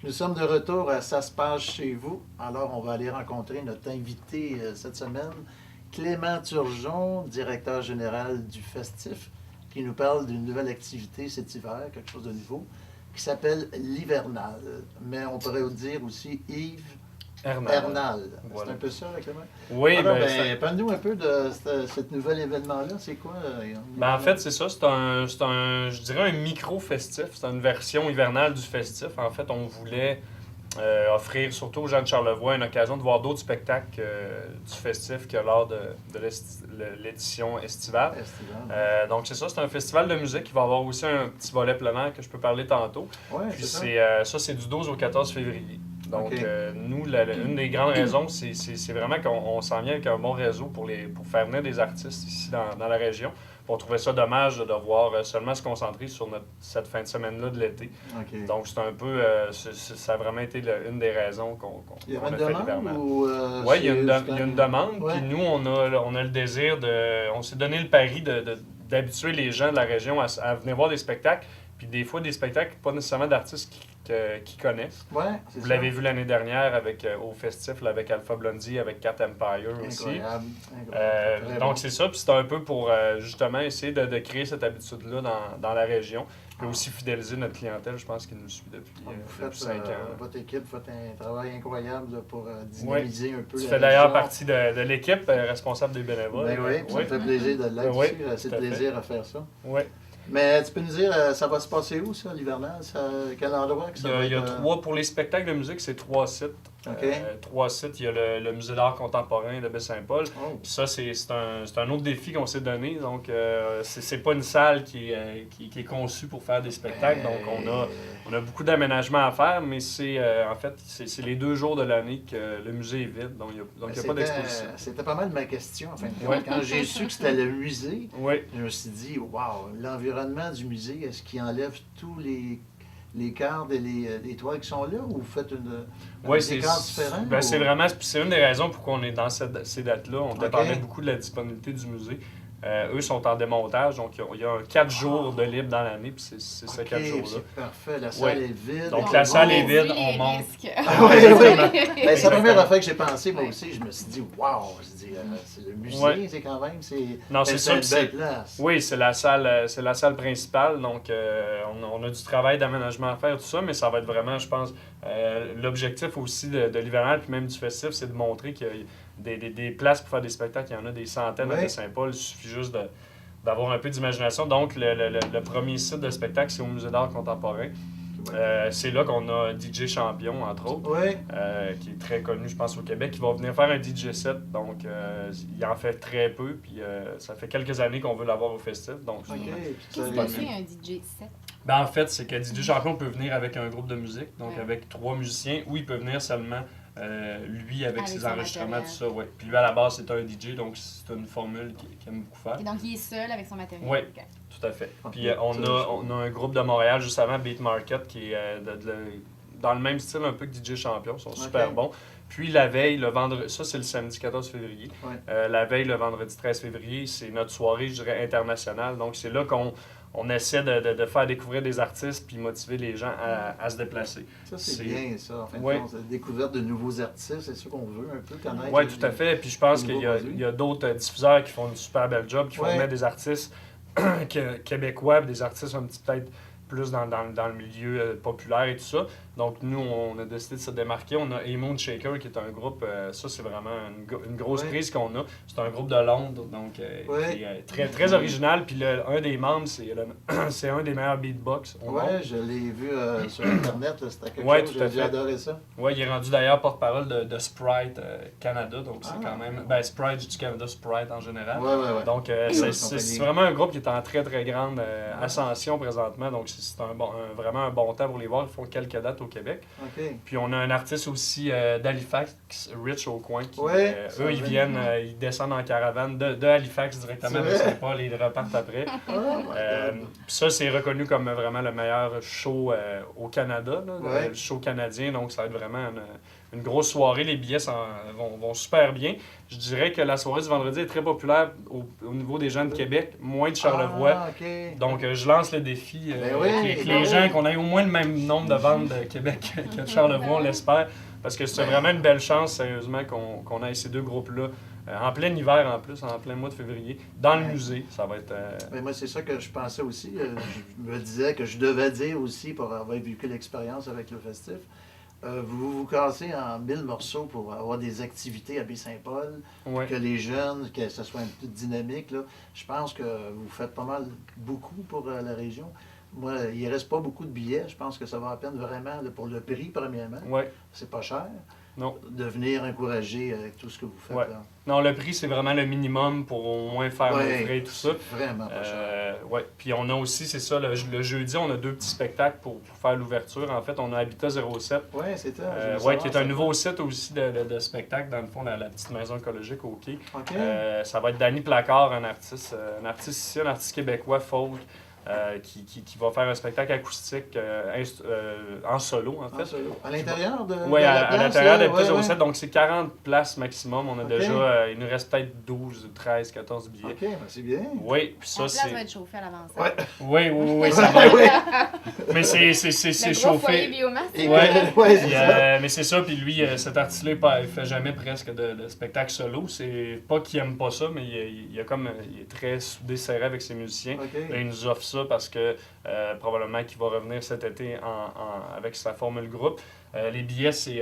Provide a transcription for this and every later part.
Nous sommes de retour à Ça se passe chez vous. Alors, on va aller rencontrer notre invité cette semaine, Clément Turgeon, directeur général du Festif, qui nous parle d'une nouvelle activité cet hiver, quelque chose de nouveau, qui s'appelle l'Hivernal. Mais on pourrait dire aussi Yves Hernal. Voilà. C'est un peu ça, Clément? Oui, Alors, ben, parle-nous un peu de cet nouvel événement-là. C'est quoi? en fait, c'est ça. Je dirais un micro-festif. C'est une version hivernale du festif. En fait, on voulait offrir, surtout aux gens de Charlevoix, une occasion de voir d'autres spectacles du festif que lors de l'édition estivale. Donc, c'est ça. C'est un festival de musique. Il va y avoir aussi un petit volet plein air que je peux parler tantôt. Ouais, Puis c'est ça, c'est du 12 au 14 février. Donc, OK. nous, une des grandes raisons, c'est vraiment qu'on s'en vient avec un bon réseau pour faire venir des artistes ici dans la région. On trouvait ça dommage de devoir seulement se concentrer sur cette fin de semaine-là de l'été. OK. Donc, c'est un peu... ça a vraiment été une des raisons qu'on Il y a a une fait demande l'hivernal. ou... Oui, il y a une demande. Ouais. Puis nous, on a le désir de... On s'est donné le pari d'habituer les gens de la région à venir voir des spectacles. Puis des fois, des spectacles, pas nécessairement d'artistes qui connaissent. Ouais, c'est Vous ça. l'avez vu l'année dernière au Festif, là, avec Alpha Blondie, avec Cat Empire aussi. Incroyable. Très Donc bon. c'est ça, puis c'est un peu pour justement essayer de créer cette habitude-là dans la région, puis aussi fidéliser notre clientèle, je pense, qui nous suit depuis, Vous depuis faites, 5 ans. votre équipe fait un travail incroyable là, pour dynamiser un peu Tu la fais d'ailleurs région. partie de l'équipe responsable des bénévoles. Ben oui, puis ça me fait plaisir de l'être Oui, aussi. C'est tout à fait. plaisir à faire ça. Oui. Mais tu peux nous dire, ça va se passer où, ça, l'hivernal? Quel endroit que ça va Il y a être, trois, pour les spectacles de musique, c'est 3 sites. OK. 3 sites. Il y a le Musée d'art contemporain de Baie-Saint-Paul. Oh. Puis ça, c'est un autre défi qu'on s'est donné. Donc, c'est pas une salle qui est conçue pour faire des spectacles. Donc, on a beaucoup d'aménagements à faire, mais en fait, c'est les 2 jours de l'année que le musée est vide. Donc, il n'y a pas d'exposition. C'était pas mal ma question, en fin de compte. Ouais. Quand j'ai su que c'était le musée, Oui. je me suis dit, wow, l'environnement du musée, est-ce qu'il enlève tous les cadres et les toiles qui sont là, ou vous faites Oui, des cadres différents? ben, ou- c'est une des raisons pour qu'on est dans ces dates-là. On dépendait beaucoup de la disponibilité du musée. Eux sont en démontage, donc il y a 4 jours de libre dans l'année, puis c'est ces 4 jours-là. C'est parfait, la salle Oui. est vide. Donc, on la salle monte. est vide, réduit on les monte. risques. Ah oui, oui. Ben, c'est la Exactement. première affaire que j'ai pensé, moi aussi. Je me suis dit, wow, je dis, c'est le musée, Ouais. c'est quand même, Non, c'est ça, une puis belle place. Oui, c'est la salle principale, donc on a du travail d'aménagement à faire, tout ça, mais ça va être vraiment, je pense, l'objectif aussi de l'hivernal, puis même du festif, c'est de montrer qu'il y a des places pour faire des spectacles, il y en a des centaines Ouais. à Saint-Paul, il suffit juste d'avoir un peu d'imagination. Donc, le premier site de spectacle, c'est au Musée d'art contemporain. C'est là qu'on a DJ Champion, entre autres, Oui, qui est très connu, je pense, au Québec, qui va venir faire un DJ set. Donc, il en fait très peu, puis ça fait quelques années qu'on veut l'avoir au festif. Donc, ok. Qu'est-ce que c'est un DJ set? ben, en fait, c'est que DJ Champion peut venir avec un groupe de musique, donc Ouais. avec 3 musiciens, ou il peut venir seulement lui avec Avec ses son enregistrements, tout matériel. ça. Ouais. Puis lui, à la base, c'est un DJ, donc c'est une formule qu'il aime beaucoup faire. Et donc, il est seul avec son matériel. Oui. Ok. Tout à fait. Ok. Puis on a un groupe de Montréal, juste avant, Beat Market, qui est dans le même style un peu que DJ Champion, ils sont super Ok. bons. Puis la veille, le vendredi, ça c'est le samedi 14 février. Ouais. La veille, le vendredi 13 février, c'est notre soirée, je dirais, internationale. Donc c'est là qu'on essaie de faire découvrir des artistes puis motiver les gens à se déplacer. Ça, c'est C'est- bien, ça. En fin de Ouais. compte, la découverte de nouveaux artistes, c'est ça qu'on veut un peu connaître. Oui, tout à fait. Puis je pense les qu'il nouveaux produits. y a d'autres diffuseurs qui font une super belle job, qui font Ouais. venir des artistes québécois, puis des artistes un petit peut-être plus dans le milieu populaire et tout ça. Donc nous, on a décidé de se démarquer. On a A-Moon Shaker, qui est un groupe, ça c'est vraiment une grosse Ouais. prise qu'on a. C'est un groupe de Londres, donc Ouais. qui est très, très original. Puis un des membres, c'est un des meilleurs beatbox au monde. Oui, je l'ai vu sur Internet, là, c'était quelque Ouais, chose, tout à j'ai fait. adoré ça. Ouais, il est rendu d'ailleurs porte-parole de Sprite Canada, donc c'est Ah. quand même... Ben, Sprite du Canada, Sprite en général. Ouais, ouais, ouais. Donc, c'est vraiment un groupe qui est en très, très grande ascension présentement. Donc, c'est vraiment un bon temps pour les voir. Ils font quelques dates au Québec. OK. Puis, on a un artiste aussi d'Halifax, Rich au coin. Qui, Ouais, ça eux, ils va. viennent, ils descendent en caravane de Halifax directement C'est de vrai? Saint-Paul et ils repartent après. Oh my God. Puis ça, c'est reconnu comme vraiment le meilleur show au Canada, là, Ouais. le show canadien. Donc, ça va être vraiment une grosse soirée. Les billets vont super bien. Je dirais que la soirée du vendredi est très populaire au niveau des gens de Québec, moins de Charlevoix. Ah, OK. Donc, je lance le défi Ben oui, que ben les gens, oui. qu'on ait au moins le même nombre de ventes de Québec que de Charlevoix, on l'espère. Parce que c'est vraiment une belle chance, sérieusement, qu'on ait ces deux groupes-là. En plein hiver, en plus, en plein mois de février, dans le musée. Ça va être... Ben, moi, c'est ça que je pensais aussi. Je me disais que je devais dire aussi, pour avoir vécu l'expérience avec le festif, vous vous cassez en 1000 morceaux pour avoir des activités à Baie-Saint-Paul, ouais. que les jeunes, que ce soit un peu dynamique. Là. Je pense que vous faites pas mal, beaucoup pour la région. Moi, il ne reste pas beaucoup de billets. Je pense que ça va à peine vraiment là, pour le prix, premièrement. Ouais. C'est pas cher. Non. De venir encourager avec tout ce que vous faites. Ouais. Là. Non, le prix, c'est vraiment le minimum pour au moins faire nos frais et tout ça. Vraiment pas cher. Ouais. Puis on a aussi, c'est ça, le jeudi, on a 2 petits spectacles pour faire l'ouverture. En fait, on a Habitat 07. Oui, c'est ça. Qui est un nouveau site aussi de spectacle, dans le fond, la petite maison écologique au quai. OK. Ça va être Danny Placard, un artiste ici, un artiste québécois, folk, qui va faire un spectacle acoustique en solo, en fait. À l'intérieur de Oui, à l'intérieur de Habitat 07, donc c'est 40 places maximum. On a déjà, il nous reste peut-être 12, 13, 14 billets. OK, ben c'est bien. Oui, puis ça, La place va c'est... être chauffée à l'avance. Ouais. Oui, ça va. Oui. Mais c'est Le gros foyer chauffé. biomasse. Et Ouais. ouais, Puis, c'est ça. mais c'est ça, puis lui, cet artiste-là, il fait jamais presque de spectacle solo. C'est pas qu'il aime pas ça, mais il est très soudé serré avec ses musiciens. OK. Là, il nous offre ça parce que probablement qu'il va revenir cet été avec sa formule groupe. Les billets, c'est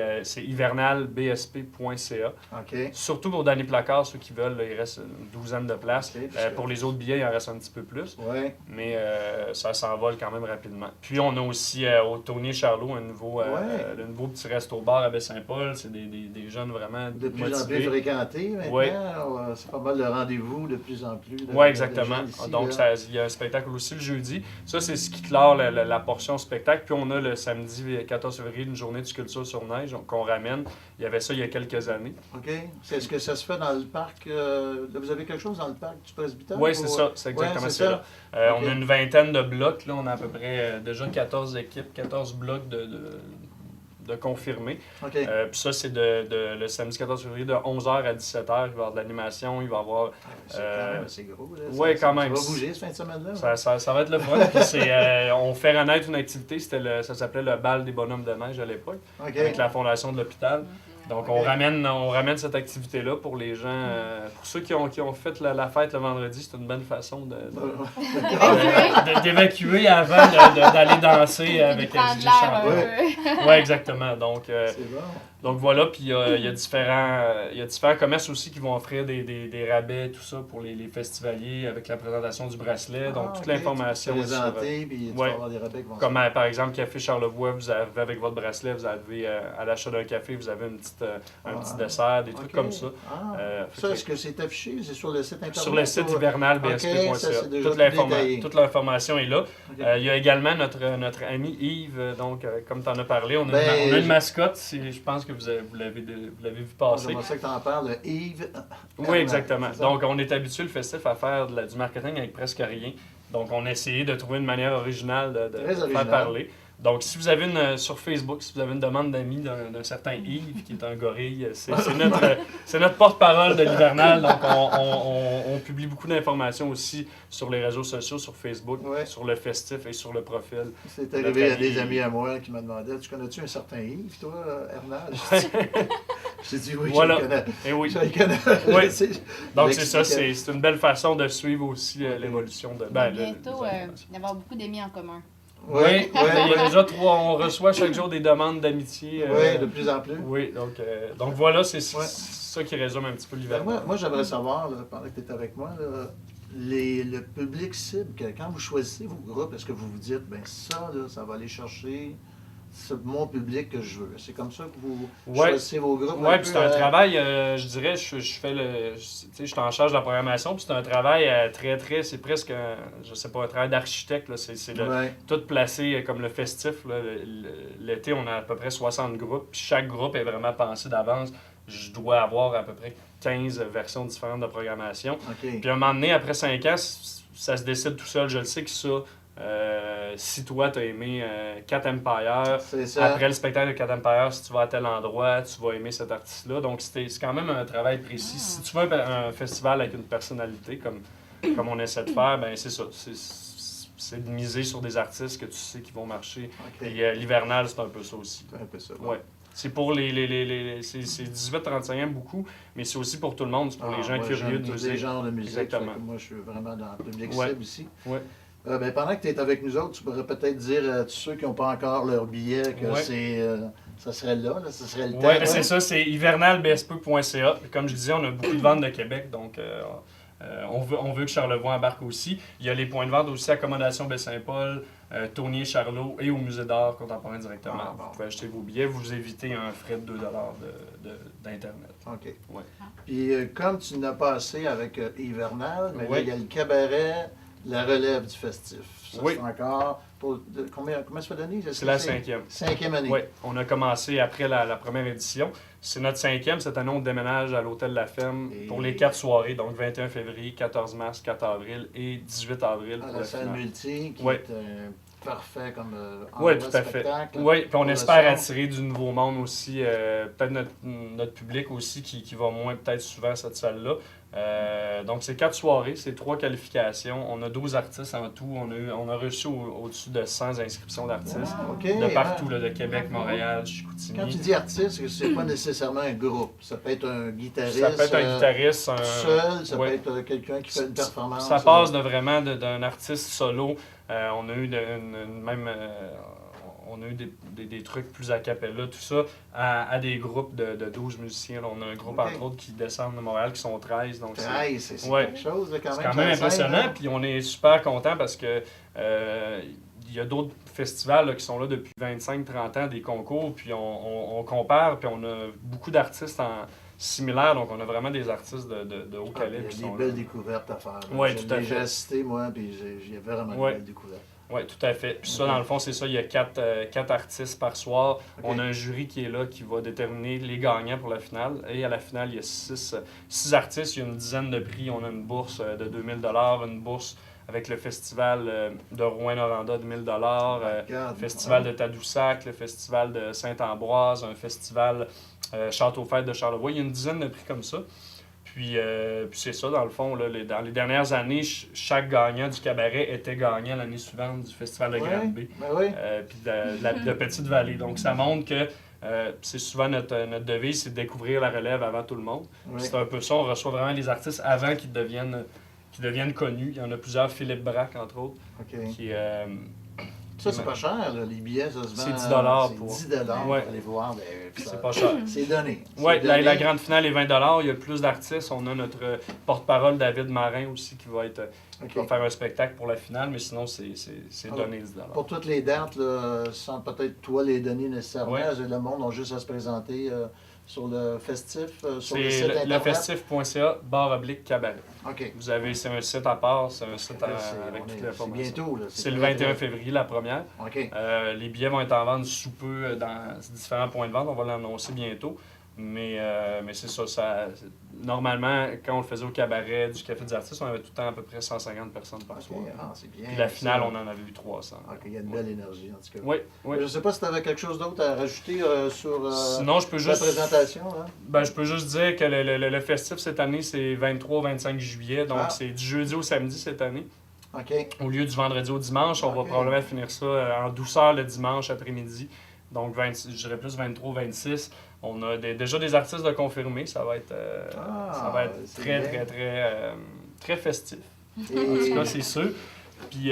hivernalbsp.ca. OK. Surtout pour Danny Placard, ceux qui veulent, là, il reste une douzaine de places. OK, parce que- Pour les autres billets, il en reste un petit peu plus. Ouais. Mais ça s'envole quand même rapidement. Puis on a aussi au Tony Charlot un nouveau petit resto-bar à Baie-Saint-Paul. C'est des jeunes vraiment De plus en motivés. plus fréquenté maintenant. Ouais. C'est pas mal de rendez-vous de plus en plus. Oui, exactement. de gens ici, Donc, là. il y a un spectacle aussi le jeudi. Ça, c'est ce qui clore la portion spectacle. Puis on a le samedi 14 février une journée de sculpture sur neige qu'on ramène. Il y avait ça il y a quelques années. OK. Est-ce que ça se fait dans le parc? Là, vous avez quelque chose dans le parc du Presbytère? Oui, c'est ça. C'est exactement c'est ça. ça. On a une vingtaine de blocs. Là, on a à peu près déjà 14 équipes, 14 blocs de confirmés. OK. Puis ça, c'est le samedi 14 février de 11h à 17h. Il va y avoir de l'animation, il va y avoir... C'est quand même assez gros. Là. Ouais, quand même. Ça va bouger cette fin de semaine-là. Ça va être le fun. Puis on fait renaître une activité, ça s'appelait le bal des bonhommes de neige à l'époque, OK. avec la fondation de l'hôpital. Donc on Ok. ramène cette activité-là pour les gens. Pour ceux qui ont fait la fête le vendredi, c'est une bonne façon d'évacuer avant d'aller danser avec prendre DJ l'air un Champlain. peu. Oui, exactement. Donc, C'est bon. donc voilà, puis il y a différents commerces aussi qui vont offrir des rabais, tout ça, pour les festivaliers avec la présentation du bracelet. Donc toute OK. l'information Tu peux sur... présenter, puis tu ouais. vas avoir des rabais qui vont Comme par exemple, Café Charlevoix, vous avez avec votre bracelet, vous avez à l'achat d'un café, vous avez un petit dessert, des trucs OK. comme ça. Ça, est-ce que c'est affiché? C'est sur le site internet? Sur le site ou- hivernalbsp.ca. OK, ça, c'est déjà toute tout détaillé. l'information est là. OK. Il y a également notre ami Yves, donc comme tu en as parlé, on a Ben, une mascotte, je pense que vous l'avez vu passer. J'aimerais ça que tu en parles, Yves. Oui, exactement. C'est ça. Donc, on est habitué, le festif, à faire du marketing avec presque rien. Donc, on a essayé de trouver une manière originale de Très faire original. parler. Donc, si vous avez sur Facebook, si vous avez une demande d'amis d'un certain Yves, qui est un gorille, c'est notre porte-parole de l'hivernal. Donc, on publie beaucoup d'informations aussi sur les réseaux sociaux, sur Facebook, Ouais. sur le festif et sur le profil. C'est arrivé à Notre des ami- amis à moi qui me demandaient: Tu connais-tu un certain Yves, toi, Hernal? J'ai dit oui, Voilà. je le connais. Et oui. Je le connais. Oui. C'est- Donc, c'est ça, l'expliquer. c'est une belle façon de suivre aussi l'évolution de... ben, Bientôt, des il informations. va y avoir beaucoup d'amis en commun. Oui, il y a déjà 3. On reçoit chaque jour des demandes d'amitié. Oui, de plus en plus. Oui, donc voilà, c'est Ouais. ça qui résume un petit peu Ben, l'hiver. moi j'aimerais savoir, là, pendant que tu es avec moi, là, le public cible, quand vous choisissez vos groupes, est-ce que vous vous dites, ben ça, là, ça va aller chercher mon public que je veux? C'est comme ça que vous Ouais. choisissez vos groupes? Oui, un puis peu, c'est un travail, je dirais, je fais tu sais, je suis en charge de la programmation, puis c'est un travail c'est presque, je sais pas, un travail d'architecte, là, c'est Ouais. tout placé comme le festif, là. L'été, on a à peu près 60 groupes, puis chaque groupe est vraiment pensé d'avance. Je dois avoir à peu près 15 versions différentes de programmation. OK. Puis à un moment donné, après 5 ans, ça se décide tout seul. Je le sais que ça, Si toi, tu as aimé Cat Empire, C'est ça. après le spectacle de Cat Empire, si tu vas à tel endroit, tu vas aimer cet artiste-là. Donc, c'est quand même un travail précis. Si tu veux un festival avec une personnalité, comme on essaie de faire, ben c'est ça. C'est de miser sur des artistes que tu sais qui vont marcher. OK. Et l'hivernal, c'est un peu ça aussi. C'est un peu ça. Ouais. C'est pour c'est 18-35 ans beaucoup, mais c'est aussi pour tout le monde. C'est pour les gens curieux de tous les musique. genres de musique. Exactement. Fait que moi, je suis vraiment dans le public Ouais. cible ici. Ouais. Ben, pendant que tu es avec nous autres, tu pourrais peut-être dire à tous ceux qui n'ont pas encore leur billet que Ouais. ça serait là, ça serait le temps. Oui, c'est ça, c'est hivernalbsp.ca. Comme je disais, on a beaucoup de ventes de Québec, donc on veut que Charlevoix embarque aussi. Il y a les points de vente aussi, Accommodation Baie-Saint-Paul, Tournier Charlot et au Musée d'art contemporain directement. Ah, bon. Vous pouvez acheter vos billets, vous évitez un frais de 2 d'Internet. OK. Ouais. Puis comme tu n'as pas assez avec Hivernal, mais là, Oui. il y a le cabaret, la relève du festif. Ça, Oui. c'est encore... combien ça fait d'années? C'est la 5e. 5e année. Oui, on a commencé après la première édition. C'est notre 5e. Cette année, on déménage à l'Hôtel La Ferme Et- pour les 4 soirées, donc 21 février, 14 mars, 4 avril et 18 avril À pour la la salle finale. multi, qui Oui. est parfait comme Oui, endroit tout de à fait. spectacle. Oui, puis on Pour le espère son. attirer du nouveau monde aussi, peut-être notre public aussi qui va moins peut-être souvent à cette salle-là. Donc c'est 4 soirées, c'est 3 qualifications. On a 12 artistes en tout. On a reçu au-dessus de 100 inscriptions d'artistes Ah, OK. de partout, hein. là, de Québec, Montréal, Quand tu Chicoutimi. dis artiste, c'est pas nécessairement un groupe. Ça peut être un guitariste. Ça peut être un guitariste, tout seul, ça ouais. peut être quelqu'un qui fait une performance. Ça passe vraiment d'un artiste solo. On a eu on a eu des trucs plus a cappella, tout ça, à des groupes de 12 musiciens. Là, on a un groupe, Ok. entre autres, qui descendent de Montréal, qui sont 13. Donc C'est Ouais. quelque chose, là, quand c'est même. quand même sur la scène, impressionnant. hein. Puis on est super content parce que il y a d'autres festivals là, qui sont là depuis 25-30 ans, des concours, puis on compare, puis on a beaucoup d'artistes similaires, donc on a vraiment des artistes de haut Ah, calibre il qui y a sont des là. belles découvertes à faire. là. Ouais, J'ai tout à déjà fait. assisté, moi, puis j'ai vraiment Ouais. de belles découvertes. Oui, tout à fait. Puis ça, dans le fond, c'est ça, il y a 4 artistes par soir. Ok. On a un jury qui est là, qui va déterminer les gagnants pour la finale. Et à la finale, il y a 6 artistes, il y a une dizaine de prix. On a une bourse de 2000 $, une bourse avec le festival de Rouyn-Noranda de 1000 $, Regarde, festival ouais. de Tadoussac, le festival de Saint-Ambroise, un festival Château-Fête de Charlevoix. Il y a une dizaine de prix comme ça. Puis c'est ça, dans le fond, là, dans les dernières années, chaque gagnant du cabaret était gagnant l'année suivante du festival de Ouais, Granby, ben oui. puis de Petite-Vallée. Donc ça montre que c'est souvent notre devise, c'est de découvrir la relève avant tout le monde. Oui. C'est un peu ça, on reçoit vraiment les artistes avant qu'ils deviennent connus. Il y en a plusieurs, Philippe Braque, entre autres, OK. qui... Ça, c'est pas cher, là. Les billets, ça se vend. C'est 10 $ pour- C'est 10 $ Ouais. pour aller voir. Ben, ça- c'est pas cher. C'est donné. Oui, C'est donné. la grande finale est 20 $. Il y a plus d'artistes. On a notre porte-parole David Marin aussi qui va OK. va faire un spectacle pour la finale, mais sinon, c'est Ah, donné 10 $. Pour toutes les dates, là, sans peut-être toi les donner nécessairement, Ouais. le monde a juste à se présenter sur le festif, sur le C'est site internet. lefestif.ca, /cabaret. OK. C'est un site à part, c'est un site Là, c'est- avec on toute est- l'information. C'est bientôt. Là. C'est le très, 21 très- février, la première. OK. Les billets vont être en vente sous peu dans différents points de vente. On va l'annoncer bientôt. Mais c'est ça. Normalement, quand on le faisait au cabaret du Café des artistes, on avait tout le temps à peu près 150 personnes par OK. soir. Ah, c'est bien. Puis la finale, ça. on en avait eu 300. OK, il y a une belle énergie, en tout cas. Oui, oui. Je ne sais pas si tu avais quelque chose d'autre à rajouter sur Sinon, je peux la juste... présentation. Hein? Ben, je peux juste dire que le festif cette année, c'est 23-25 juillet. Donc, Ah. c'est du jeudi au samedi cette année. OK. Au lieu du vendredi au dimanche, on va Ok. probablement finir ça en douceur le dimanche après-midi. Donc, je dirais plus 23-26. On a déjà des artistes de confirmés. Ça va être, c'est très, bien. très, très, très festif. En tout Et... cas, c'est sûr. Puis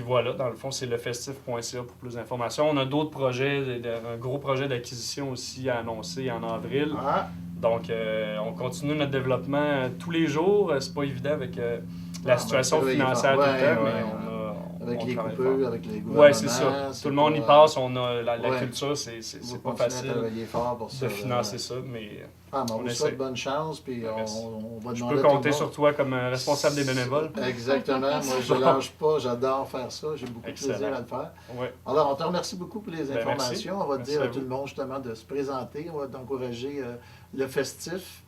voilà, dans le fond, c'est lefestif.ca pour plus d'informations. On a d'autres projets, un gros projet d'acquisition aussi à annoncer en avril. Ah, Donc, on continue notre développement tous les jours. C'est pas évident avec la situation ben, financière tout le temps, ouais, mais ouais. on avec les travaille coupures, fort. avec les gouvernements. Ouais, c'est ça. Tout le monde y passe. On a la ouais. culture, c'est Vous pas continuez facile à travailler fort pour ça. de financer ça, mais Ah, mais on on vous essaie. souhaite bonne chance, puis Merci. on va je demander peux à tout le compter monde. sur toi comme responsable des bénévoles. Exactement. Moi, je lâche pas. J'adore faire ça. J'ai beaucoup de Excellent. plaisir à le faire. Ouais. Alors, on te remercie beaucoup pour les Ben, informations. merci. On va Merci dire à à tout vous. le monde, justement, de se présenter. On va t'encourager le festif.